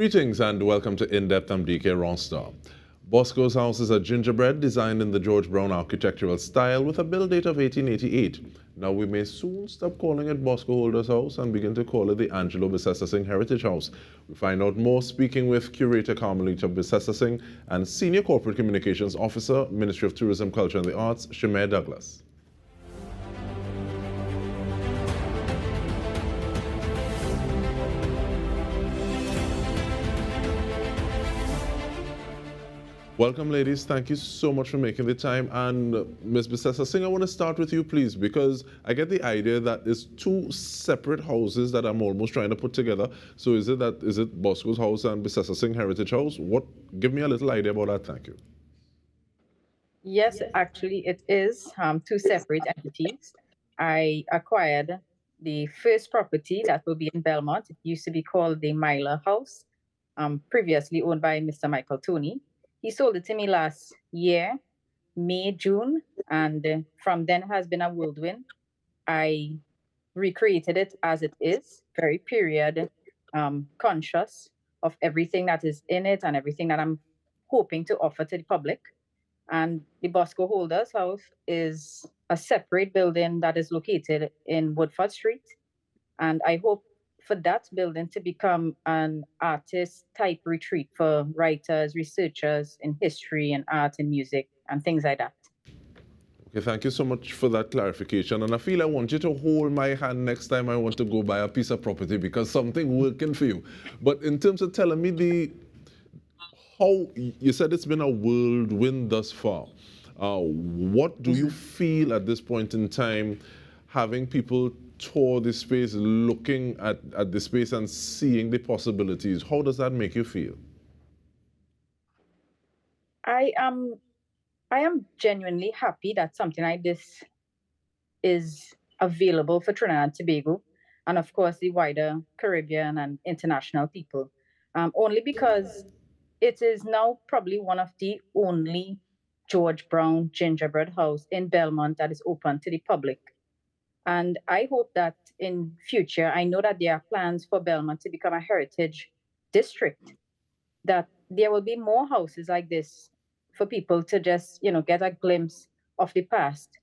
Greetings and welcome to In-Depth. I'm Dike Rostant. Boscoe's house is a gingerbread designed in the George Brown architectural style with a build date of 1888. Now we may soon stop calling it Boscoe Holder's house and begin to call it the Angelo Bissessarsingh Heritage House. We find out more speaking with curator Carmelita Bissessarsingh and Senior Corporate Communications Officer, Ministry of Tourism, Culture and the Arts, Shimiere Douglas. Welcome, ladies. Thank you so much for making the time. And Ms. Bissessarsingh, I want to start with you, please, because I get the idea that it's two separate houses that I'm almost trying to put together. So is it Boscoe's house and Bissessarsingh Heritage House? Give me a little idea about that. Thank you. Yes, actually, it is two separate entities. I acquired the first property that will be in Belmont. It used to be called the Myler House, previously owned by Mr. Michael Tony. He sold it to me last year, May, June, and from then has been a whirlwind. I recreated it as it is, very period conscious of everything that is in it and everything that I'm hoping to offer to the public. And the Boscoe Holders House is a separate building that is located in Woodford Street. And I hope for that building to become an artist type retreat for writers, researchers in history and art and music and things like that. Okay, thank you so much for that clarification. And I feel I want you to hold my hand next time I want to go buy a piece of property because something working for you. But in terms of telling me how you said it's been a whirlwind thus far. What do you feel at this point in time, having people tour the space, looking at the space and seeing the possibilities? How does that make you feel? I am genuinely happy that something like this is available for Trinidad and Tobago, and of course the wider Caribbean and international people, only because it is now probably one of the only George Brown gingerbread house in Belmont that is open to the public. And I hope that in future, I know that there are plans for Belmont to become a heritage district, that there will be more houses like this for people to just, get a glimpse of the past.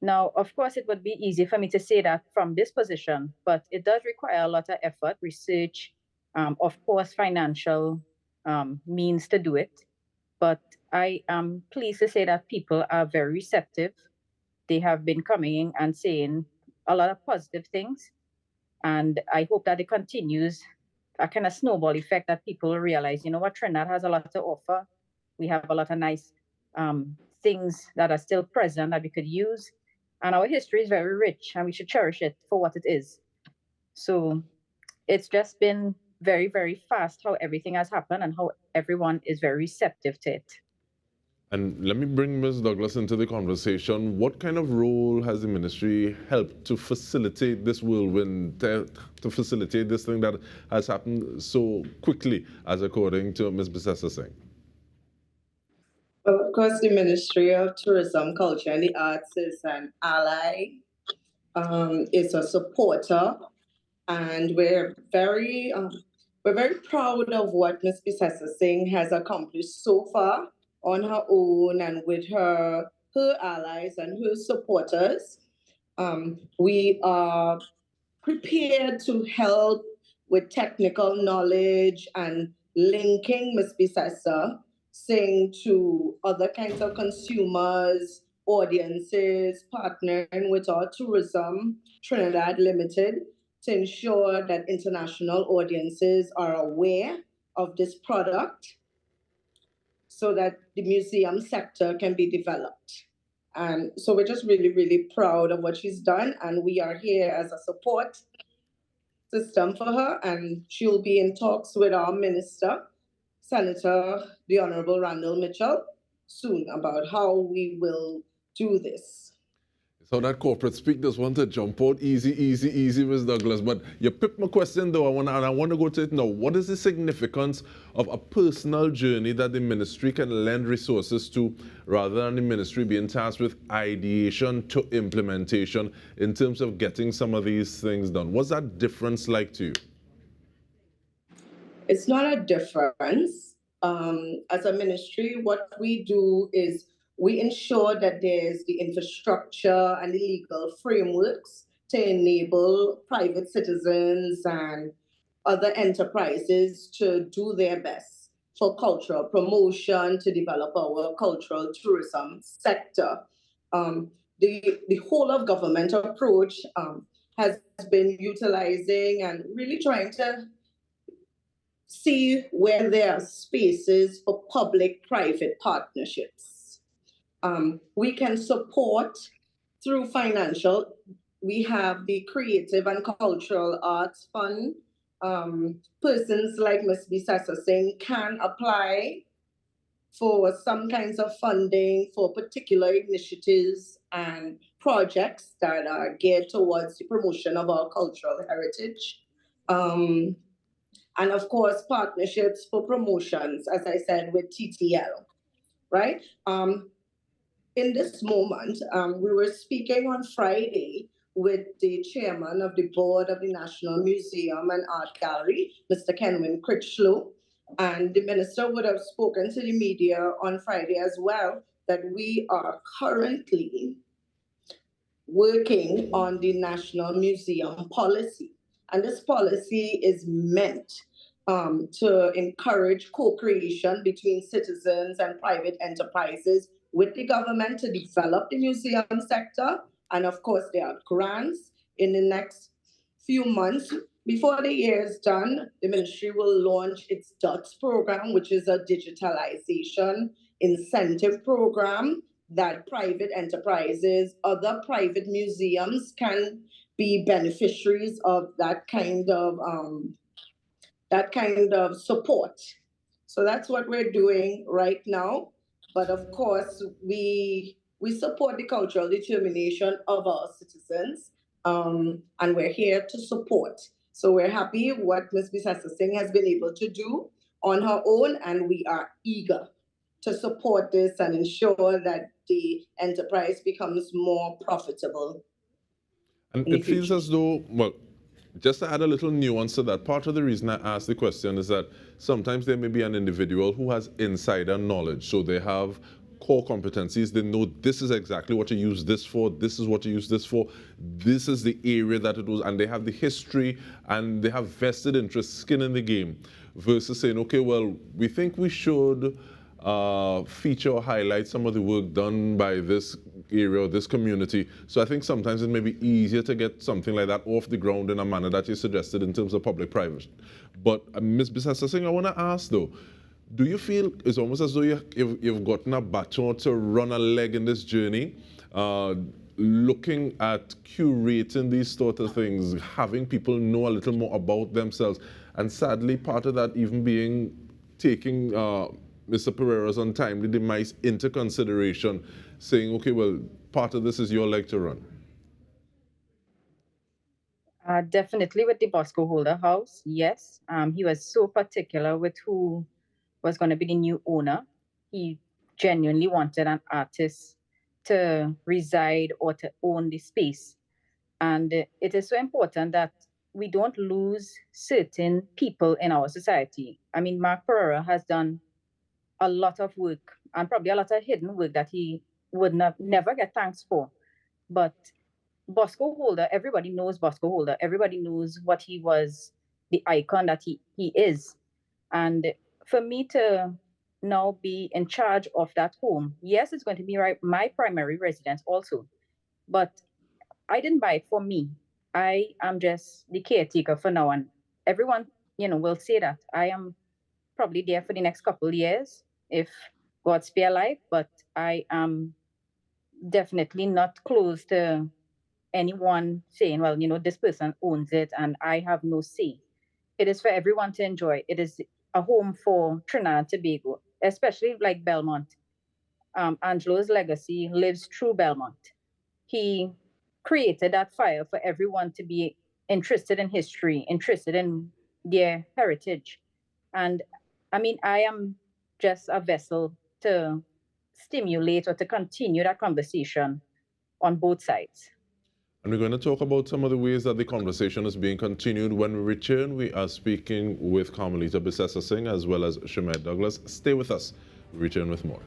Now, of course, it would be easy for me to say that from this position, but it does require a lot of effort, research, of course, financial means to do it. But I am pleased to say that people are very receptive. They have been coming in and saying a lot of positive things. And I hope that it continues a kind of snowball effect that people realize, what, Trinidad has a lot to offer. We have a lot of nice things that are still present that we could use. And our history is very rich and we should cherish it for what it is. So it's just been very, very fast how everything has happened and how everyone is very receptive to it. And let me bring Ms. Douglas into the conversation. What kind of role has the ministry helped to facilitate this whirlwind, to facilitate this thing that has happened so quickly, as according to Ms. Bissessarsingh? Well, of course, the Ministry of Tourism, Culture and the Arts is an ally, is a supporter, and we're very proud of what Ms. Bissessarsingh has accomplished so far on her own and with her allies and her supporters. We are prepared to help with technical knowledge and linking Ms. Bissessarsingh to other kinds of consumers, audiences, partnering with our Tourism Trinidad Limited to ensure that international audiences are aware of this product, so that the museum sector can be developed. And so we're just really, really proud of what she's done. And we are here as a support system for her. And she'll be in talks with our minister, Senator, the Honorable Randall Mitchell, soon about how we will do this. So that corporate speak does want to jump out easy, Ms. Douglas. But you picked my question, though, I want to go to it now. What is the significance of a personal journey that the ministry can lend resources to, rather than the ministry being tasked with ideation to implementation in terms of getting some of these things done? What's that difference like to you? It's not a difference. As a ministry, what we do is we ensure that there's the infrastructure and the legal frameworks to enable private citizens and other enterprises to do their best for cultural promotion, to develop our cultural tourism sector. The whole of government approach has been utilizing and really trying to see where there are spaces for public-private partnerships. We can support through financial. We have the Creative and Cultural Arts Fund. Persons like Ms. Bissessarsingh can apply for some kinds of funding for particular initiatives and projects that are geared towards the promotion of our cultural heritage. And of course, partnerships for promotions, as I said, with TTL, right? In this moment, we were speaking on Friday with the chairman of the board of the National Museum and Art Gallery, Mr. Kenwin Critchlow, and the minister would have spoken to the media on Friday as well, that we are currently working on the National Museum policy. And this policy is meant to encourage co-creation between citizens and private enterprises with the government to develop the museum sector. And of course, there are grants in the next few months. Before the year is done, the ministry will launch its DOTS program, which is a digitalization incentive program that private enterprises, other private museums can be beneficiaries of that kind of support. So that's what we're doing right now. But of course, we support the cultural determination of our citizens, and we're here to support. So we're happy what Ms. Bissessarsingh has been able to do on her own, and we are eager to support this and ensure that the enterprise becomes more profitable. And it feels as though, well, just to add a little nuance to that, part of the reason I asked the question is that sometimes there may be an individual who has insider knowledge. So they have core competencies. They know this is exactly what you use this for, this is what you use this for, this is the area that it was, and they have the history and they have vested interest, skin in the game, versus saying, okay, well, we think we should feature or highlight some of the work done by this area or this community. So I think sometimes it may be easier to get something like that off the ground in a manner that you suggested in terms of public-private. But Ms. Bissessarsingh, I want to ask though, do you feel it's almost as though you've gotten a baton to run a leg in this journey, looking at curating these sort of things, having people know a little more about themselves, and sadly part of that even being taking Mr. Pereira's untimely demise into consideration, saying, okay, well, part of this is your leg to run? Definitely with the Boscoe Holder House, yes. He was so particular with who was going to be the new owner. He genuinely wanted an artist to reside or to own the space. And it is so important that we don't lose certain people in our society. I mean, Mark Pereira has done a lot of work and probably a lot of hidden work that he would never get thanks for. But Boscoe Holder, everybody knows Boscoe Holder. Everybody knows what he was, the icon that he is. And for me to now be in charge of that home, yes, it's going to be my primary residence also. But I didn't buy it for me. I am just the caretaker for now. And everyone, will say that I am probably there for the next couple of years if God spare life, but I am definitely not close to anyone saying, well, this person owns it and I have no say. It is for everyone to enjoy. It is a home for Trinidad and Tobago, especially like Belmont. Angelo's legacy lives through Belmont. He created that fire for everyone to be interested in history, interested in their heritage. And I mean, I am just a vessel to stimulate or to continue that conversation on both sides. And we're going to talk about some of the ways that the conversation is being continued. When we return, we are speaking with Carmelita Bissessarsingh as well as Shimiere Douglas. Stay with us. We return with more.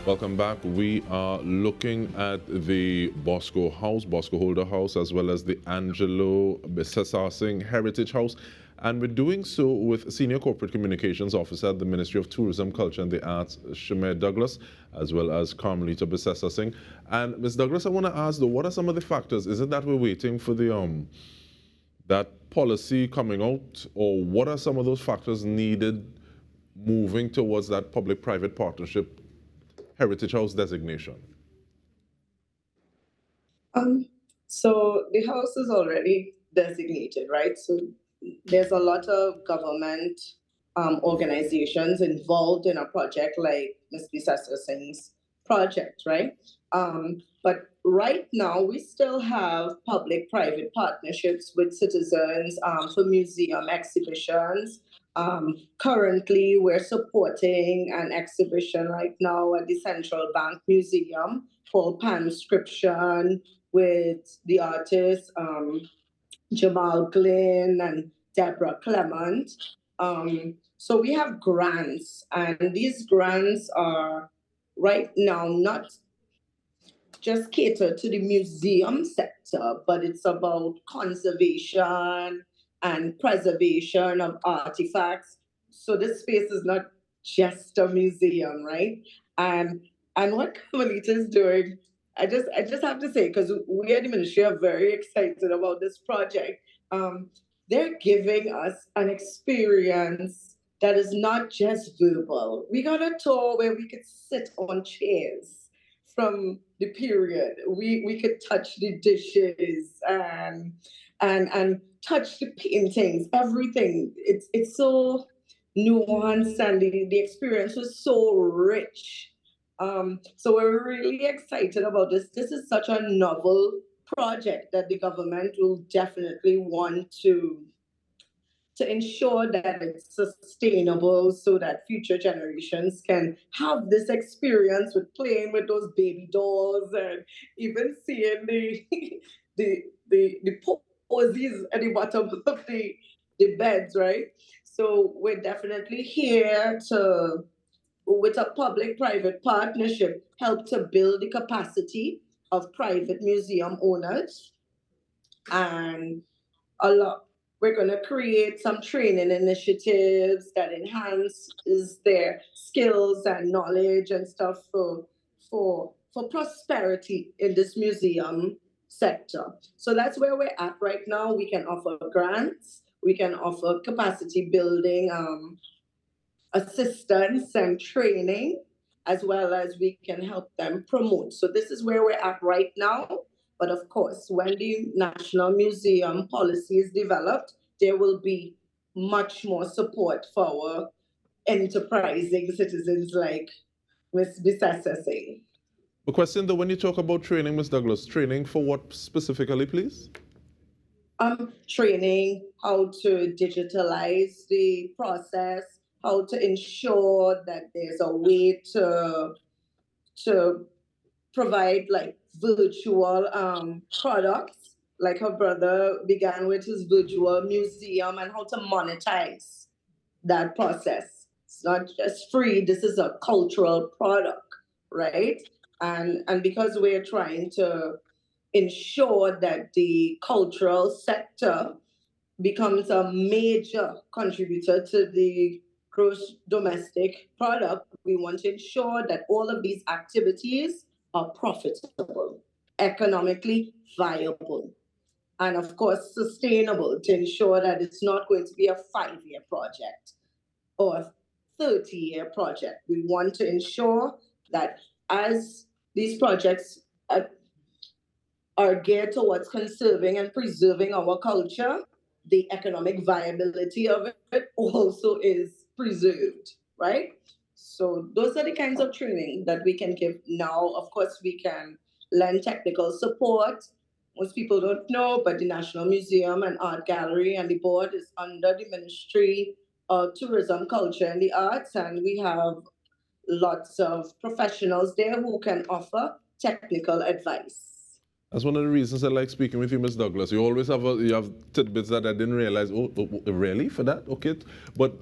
Welcome back. We are looking at the Boscoe House, Boscoe Holder House, as well as the Angelo Bissessarsingh Heritage House. And we're doing so with Senior Corporate Communications Officer at the Ministry of Tourism, Culture and the Arts, Shimiere Douglas, as well as Carmelita Bissessarsingh. And Ms. Douglas, I want to ask, though, what are some of the factors? Is it that we're waiting for the that policy coming out, or what are some of those factors needed moving towards that public-private partnership Heritage House designation? So the house is already designated, right? So there's a lot of government organizations involved in a project like Ms. Bissessarsing's project, right? But right now, we still have public-private partnerships with citizens for museum exhibitions. Currently, we're supporting an exhibition right now at the Central Bank Museum called Panscription with the artists Jamal Glynn and Deborah Clement. So we have grants, and these grants are right now not just catered to the museum sector, but it's about conservation and preservation of artifacts. So this space is not just a museum, right? And what Carmelita is doing, I just have to say, because we at the ministry are very excited about this project. They're giving us an experience that is not just verbal. We got a tour where we could sit on chairs from the period. We could touch the dishes and touch the paintings, everything. It's so nuanced, and the experience was so rich. So we're really excited about this. This is such a novel project that the government will definitely want to ensure that it's sustainable so that future generations can have this experience with playing with those baby dolls and even seeing the posies at the bottom of the beds, right? So we're definitely here to, with a public-private partnership, help to build the capacity of private museum owners, and a lot. We're going to create some training initiatives that enhances their skills and knowledge and stuff for prosperity in this museum sector. So that's where we're at right now. We can offer grants, we can offer capacity building assistance and training, as well as we can help them promote. So this is where we're at right now. But of course, when the National Museum policy is developed, there will be much more support for our enterprising citizens like Ms. Bissessarsingh. A question though, when you talk about training, Ms. Douglas, training for what specifically, please? Training how to digitalize the process, how to ensure that there's a way to provide like virtual products, like her brother began with his virtual museum, and how to monetize that process. It's not just free, this is a cultural product, right? And because we're trying to ensure that the cultural sector becomes a major contributor to the gross domestic product, we want to ensure that all of these activities are profitable, economically viable, and of course sustainable, to ensure that it's not going to be a 5-year project or a 30-year project. We want to ensure that as these projects are geared towards conserving and preserving our culture, the economic viability of it also is preserved, right? So those are the kinds of training that we can give now. Of course, we can lend technical support most people don't know, but the National Museum and Art Gallery and the board is under the Ministry of Tourism, Culture and the Arts, and we have lots of professionals there who can offer technical advice. That's one of the reasons I like speaking with you, Ms. Douglas. You always have you have tidbits that I didn't realize. Really? For that? Okay. But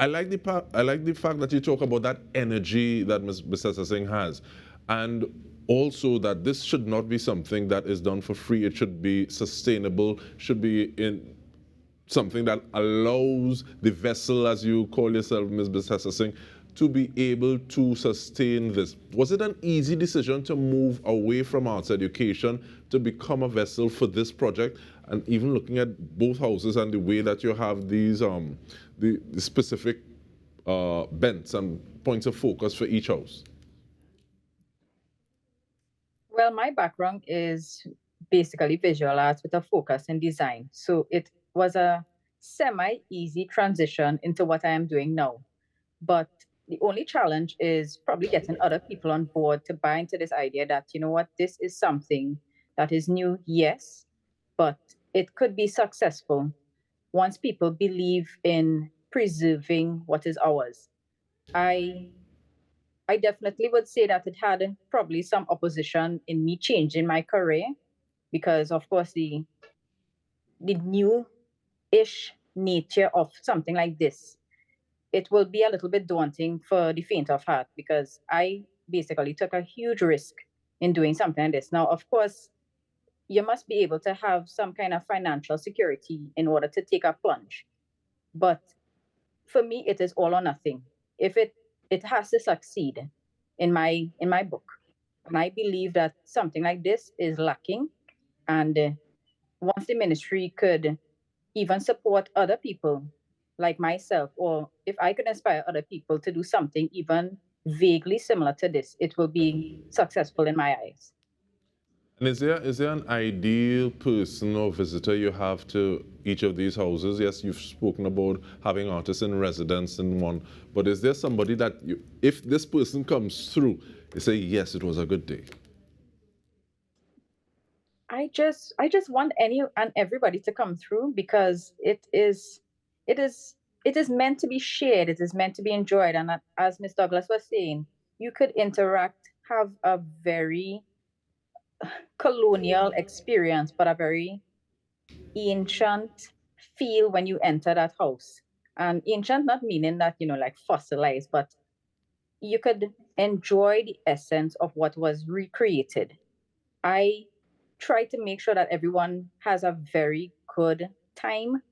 I like the fact that you talk about that energy that Ms. Bissessarsingh has, and also that this should not be something that is done for free. It should be sustainable. Should be in something that allows the vessel, as you call yourself, Ms. Bissessarsingh, to be able to sustain this. Was it an easy decision to move away from arts education to become a vessel for this project? And even looking at both houses and the way that you have these the specific bents and points of focus for each house? Well, my background is basically visual arts with a focus in design. So it was a semi-easy transition into what I am doing now. But the only challenge is probably getting other people on board to buy into this idea that, you know what, this is something that is new, yes, but it could be successful once people believe in preserving what is ours. I definitely would say that it had probably some opposition in me changing my career because, of course, the new-ish nature of something like this, it will be a little bit daunting for the faint of heart because I basically took a huge risk in doing something like this. Now, of course, you must be able to have some kind of financial security in order to take a plunge. But for me, it is all or nothing. If it has to succeed in my book. And I believe that something like this is lacking. And once the ministry could even support other people like myself, or if I could inspire other people to do something even vaguely similar to this, it will be successful in my eyes. And is there an ideal person or visitor you have to each of these houses? Yes, you've spoken about having artists in residence in one, but is there somebody that if this person comes through, you say, yes, it was a good day? I just want any and everybody to come through because it is meant to be shared. It is meant to be enjoyed. And as Ms. Douglas was saying, you could interact, have a very colonial experience, but a very ancient feel when you enter that house. And ancient not meaning that, like fossilized, but you could enjoy the essence of what was recreated. I try to make sure that everyone has a very good time.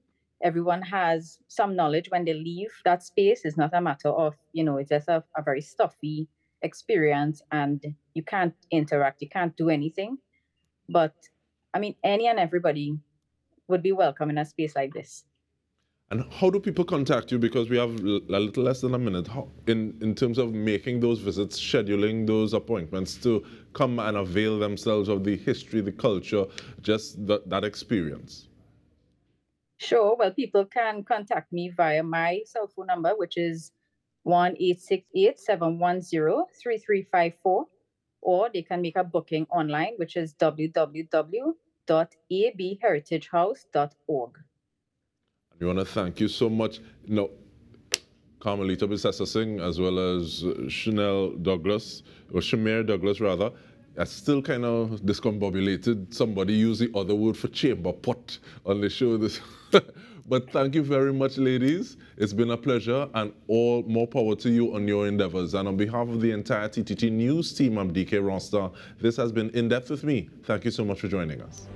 Everyone has some knowledge when they leave that space. It's not a matter of, it's just a very stuffy experience and you can't interact, you can't do anything. But I mean, any and everybody would be welcome in a space like this. And how do people contact you? Because we have a little less than a minute. How, in terms of making those visits, scheduling those appointments to come and avail themselves of the history, the culture, just that experience? Sure. Well, people can contact me via my cell phone number, which is 1-868-710-3354, or they can make a booking online, which is www.abheritagehouse.org. We want to thank you so much. Carmelita Bissessarsingh, as well as Shimiere Douglas, rather, are still kind of discombobulated. Somebody used the other word for chamber pot on the show. But thank you very much, ladies. It's been a pleasure, and all more power to you on your endeavors. And on behalf of the entire TTT News team, I'm Dike Rostant. This has been In Depth with me. Thank you so much for joining us.